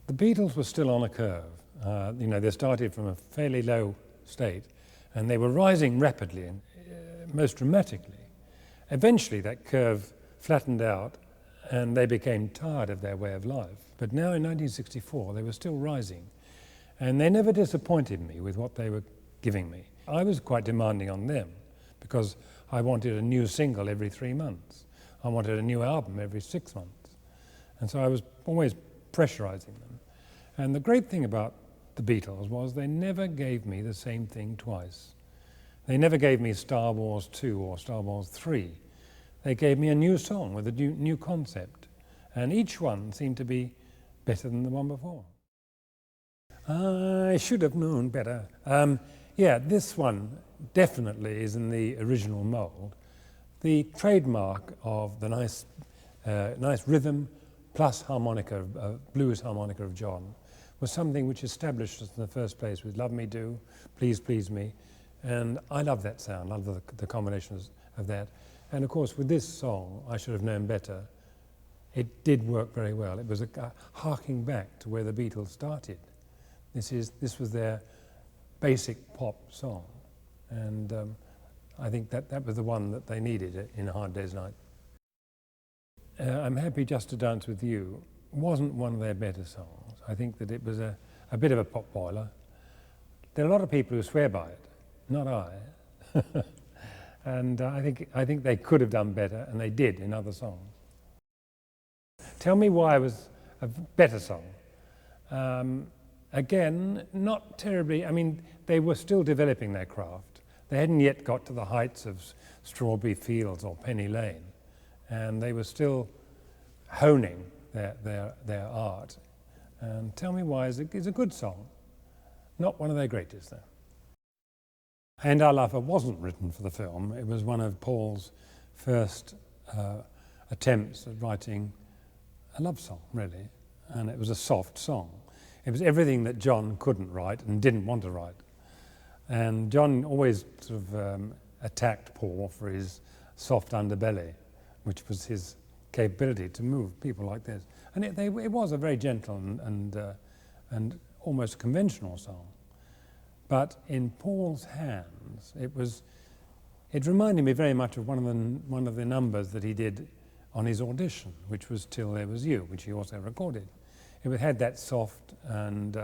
The Beatles were still on a curve. They started from a fairly low state, and they were rising rapidly and most dramatically. Eventually, that curve flattened out, and they became tired of their way of life. But now, in 1964, they were still rising, and they never disappointed me with what they were giving me. I was quite demanding on them because I wanted a new single every 3 months. I wanted a new album every 6 months, and so I was always pressurizing them. And the great thing about the Beatles was they never gave me the same thing twice. They never gave me Star Wars 2 or Star Wars 3. They gave me a new song with a new concept, and each one seemed to be better than the one before. I should have known better. Yeah, this one definitely is in the original mold. The trademark of the nice rhythm plus harmonica, blues harmonica of John, was something which established us in the first place with Love Me Do, Please Please Me, and I love that sound, I love the combinations of that. And of course with this song, I Should Have Known Better, it did work very well. It was harking back to where the Beatles started. This was their basic pop song, and I think that was the one that they needed in A Hard Day's Night. I'm Happy Just to Dance With You wasn't one of their better songs. I think that it was a bit of a pop boiler. There are a lot of people who swear by it, not I. And I think they could have done better, and they did in other songs. Tell Me Why was a better song. Again, not terribly. I mean, they were still developing their craft. They hadn't yet got to the heights of Strawberry Fields or Penny Lane, and they were still honing their art. And Tell Me Why is a good song, not one of their greatest though. And Our Lover wasn't written for the film. It was one of Paul's first attempts at writing a love song, really, and it was a soft song. It was everything that John couldn't write and didn't want to write. And John always sort of attacked Paul for his soft underbelly, which was his capability to move people like this. And it was a very gentle and almost conventional song. But in Paul's hands, it reminded me very much of one of the numbers that he did on his audition, which was Till There Was You, which he also recorded. It had that soft and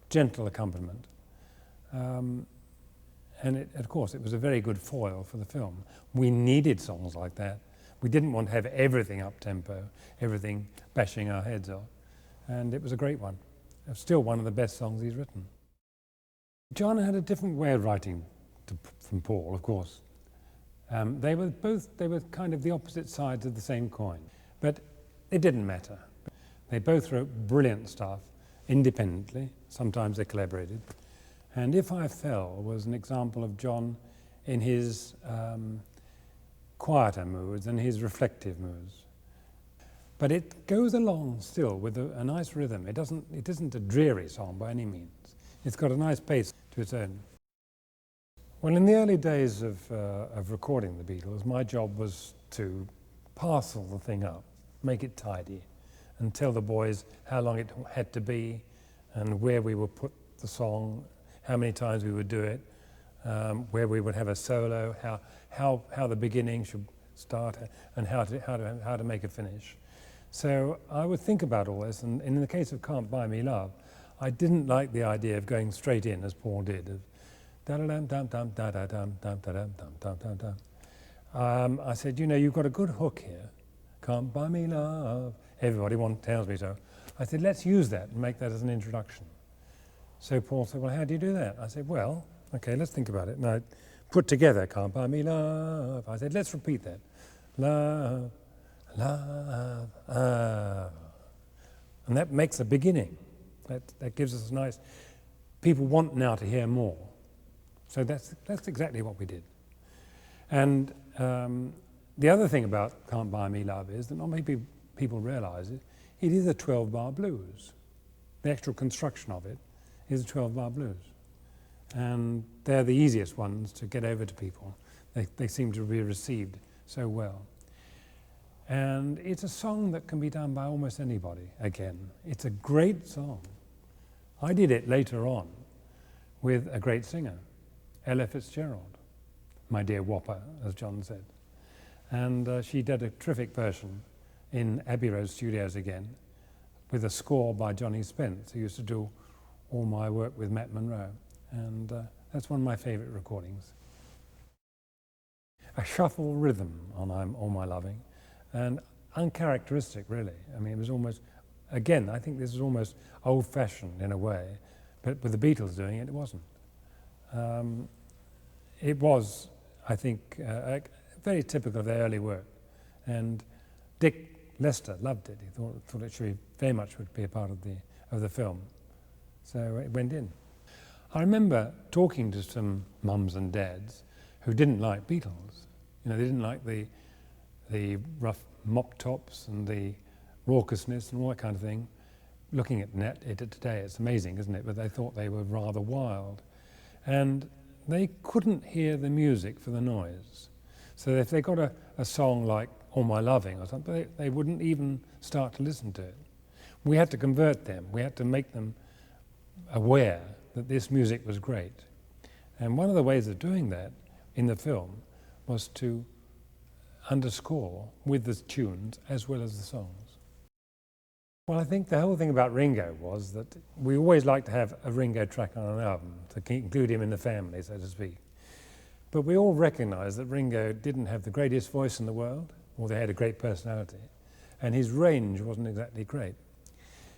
gentle accompaniment. And of course, it was a very good foil for the film. We needed songs like that. We didn't want to have everything up-tempo, everything bashing our heads off. And it was a great one. It's still one of the best songs he's written. John had a different way of writing from Paul, of course. They were kind of the opposite sides of the same coin. But it didn't matter. They both wrote brilliant stuff independently. Sometimes they collaborated. And If I Fell was an example of John in his quieter moods and his reflective moods. But it goes along still with a nice rhythm. It isn't a dreary song by any means. It's got a nice pace to its own. Well, in the early days of recording the Beatles, my job was to parcel the thing up, make it tidy, and tell the boys how long it had to be and where we would put the song, how many times we would do it, where we would have a solo, how the beginning should start, and how to make it finish. So I would think about all this, and in the case of Can't Buy Me Love, I didn't like the idea of going straight in as Paul did. I said, you've got a good hook here. Can't buy me love. Everybody tells me so. I said, let's use that and make that as an introduction. So Paul said, well, how do you do that? I said, well, okay, let's think about it. And I put together, Can't Buy Me Love. I said, let's repeat that. Love, love, love. And that makes a beginning. That gives us a nice... People want now to hear more. So that's exactly what we did. And the other thing about Can't Buy Me Love is that not many people realize it. It is a 12-bar blues. The actual construction of it is a 12-bar blues. And they're the easiest ones to get over to people. They seem to be received so well. And it's a song that can be done by almost anybody, again. It's a great song. I did it later on with a great singer, Ella Fitzgerald, my dear Whopper, as John said. And she did a terrific version in Abbey Road Studios again, with a score by Johnny Spence, who used to do all my work with Matt Monro. And that's one of my favourite recordings. A shuffle rhythm on All My Loving, and uncharacteristic, really. I mean, it was almost, again, I think this is almost old-fashioned in a way, but with the Beatles doing it, it wasn't. It was, I think, very typical of their early work, and Dick Lester loved it. He thought it should be, very much would be a part of the film, so it went in. I remember talking to some mums and dads who didn't like Beatles. You know, they didn't like the rough mop tops and the raucousness and all that kind of thing. Looking at it today, it's amazing, isn't it? But they thought they were rather wild. And they couldn't hear the music for the noise. So if they got a song like All My Loving or something, they wouldn't even start to listen to it. We had to convert them. We had to make them aware that this music was great. And one of the ways of doing that in the film was to underscore with the tunes as well as the songs. Well, I think the whole thing about Ringo was that we always like to have a Ringo track on an album to include him in the family, so to speak. But we all recognise that Ringo didn't have the greatest voice in the world, or they had a great personality, and his range wasn't exactly great.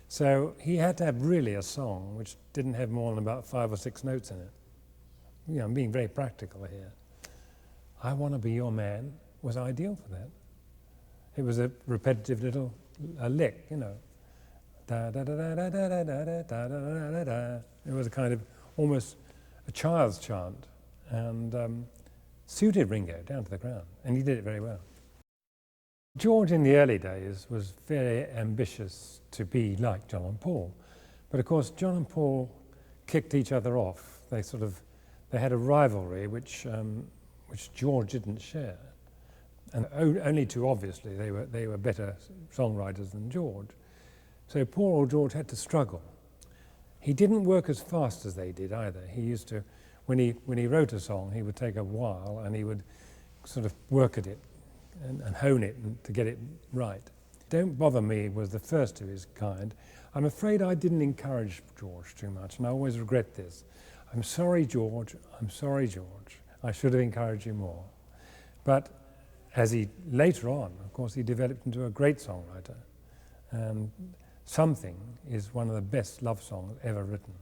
So he had to have really a song which didn't have more than about 5 or 6 notes in it. You know, I'm being very practical here. I Want to Be Your Man was ideal for that. It was a repetitive little lick, you know. Da da da da da da da da da da da da. It was a kind of almost a child's chant, and suited Ringo down to the ground, and he did it very well. George in the early days was very ambitious to be like John and Paul, but of course John and Paul kicked each other off. They had a rivalry which George didn't share, and only too obviously they were better songwriters than George. So Paul or George had to struggle. He didn't work as fast as they did either. He used to, when he wrote a song, he would take a while and he would sort of work at it and hone it to get it right. Don't Bother Me was the first of his kind. I'm afraid I didn't encourage George too much, and I always regret this. I'm sorry, George. I'm sorry, George. I should have encouraged you more. But as he later on, of course, he developed into a great songwriter, and Something is one of the best love songs ever written.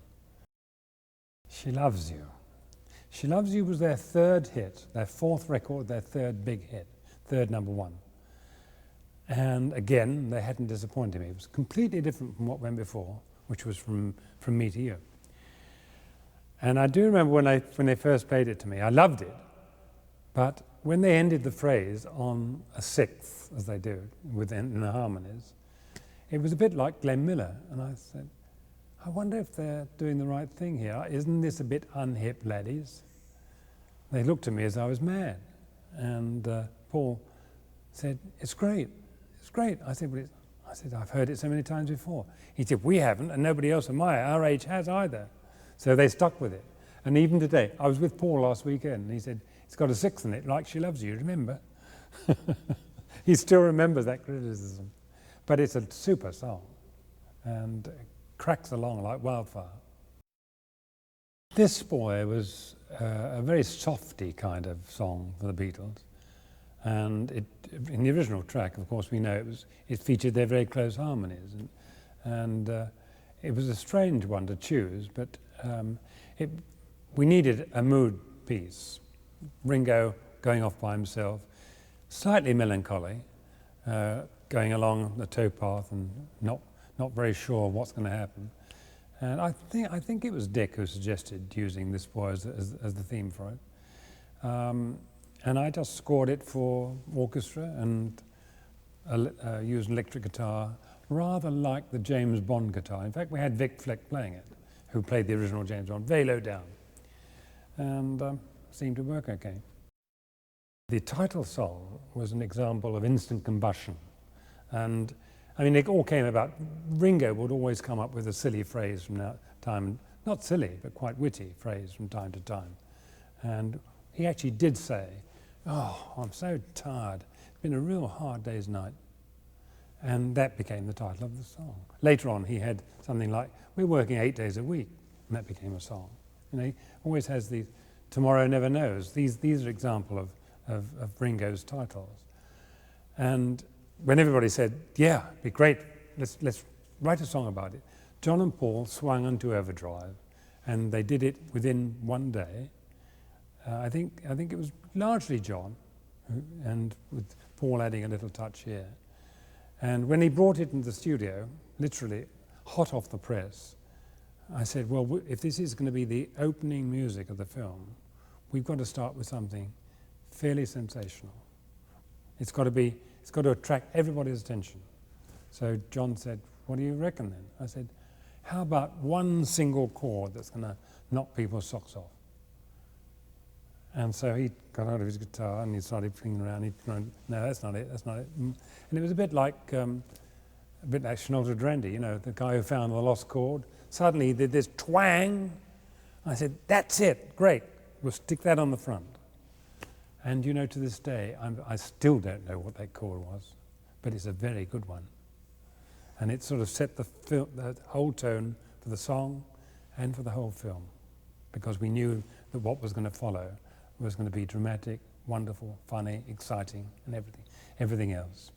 She Loves You. She Loves You was their third hit, their fourth record, their third big hit, third number one. And again, they hadn't disappointed me. It was completely different from what went before, which was From Me to You. And I do remember when they first played it to me, I loved it. But when they ended the phrase on a sixth, as they do, in the harmonies, it was a bit like Glenn Miller. And I said, I wonder if they're doing the right thing here. Isn't this a bit unhip, laddies? They looked at me as I was mad. And Paul said, it's great. It's great. I said, I've heard it so many times before. He said, we haven't, and nobody else of our age has either. So they stuck with it. And even today, I was with Paul last weekend, and he said, it's got a sixth in it, like She Loves You, remember? He still remembers that criticism. But it's a super song, and it cracks along like wildfire. This Boy was a very softy kind of song for the Beatles. And in the original track, of course, we know it featured their very close harmonies. And it was a strange one to choose, but we needed a mood piece. Ringo going off by himself, slightly melancholy, going along the towpath and not very sure what's going to happen. And I think it was Dick who suggested using This Boy as the theme for it. And I just scored it for orchestra and used electric guitar, rather like the James Bond guitar. In fact, we had Vic Fleck playing it, who played the original James Bond, very low down. And seemed to work okay. The title song was an example of instant combustion. And I mean, it all came about, Ringo would always come up with a silly phrase from time, not silly, but quite witty phrase from time to time. And he actually did say, "Oh, I'm so tired. It's been a real hard day's night." And that became the title of the song. Later on, he had something like, "We're working 8 days a week," and that became a song. You know, he always has these, "Tomorrow Never Knows." These are examples of Ringo's titles. And when everybody said, "Yeah, it'd be great, let's write a song about it," John and Paul swung into overdrive, and they did it within one day. I think it was largely John, and with Paul adding a little touch here. And when he brought it into the studio, literally hot off the press, I said, "Well, if this is going to be the opening music of the film, we've got to start with something fairly sensational. It's got to attract everybody's attention." So John said, "What do you reckon then?" I said, "How about one single chord that's going to knock people's socks off?" And so he got out of his guitar and he started flinging around. No, that's not it, that's not it. And it was a bit like Schnolter Drandy, you know, the guy who found the lost chord. Suddenly he did this twang. I said, "That's it, great, we'll stick that on the front." And you know, to this day, I still don't know what that chord was, but it's a very good one. And it sort of set the whole tone for the song and for the whole film, because we knew that what was going to follow was going to be dramatic, wonderful, funny, exciting, and everything else.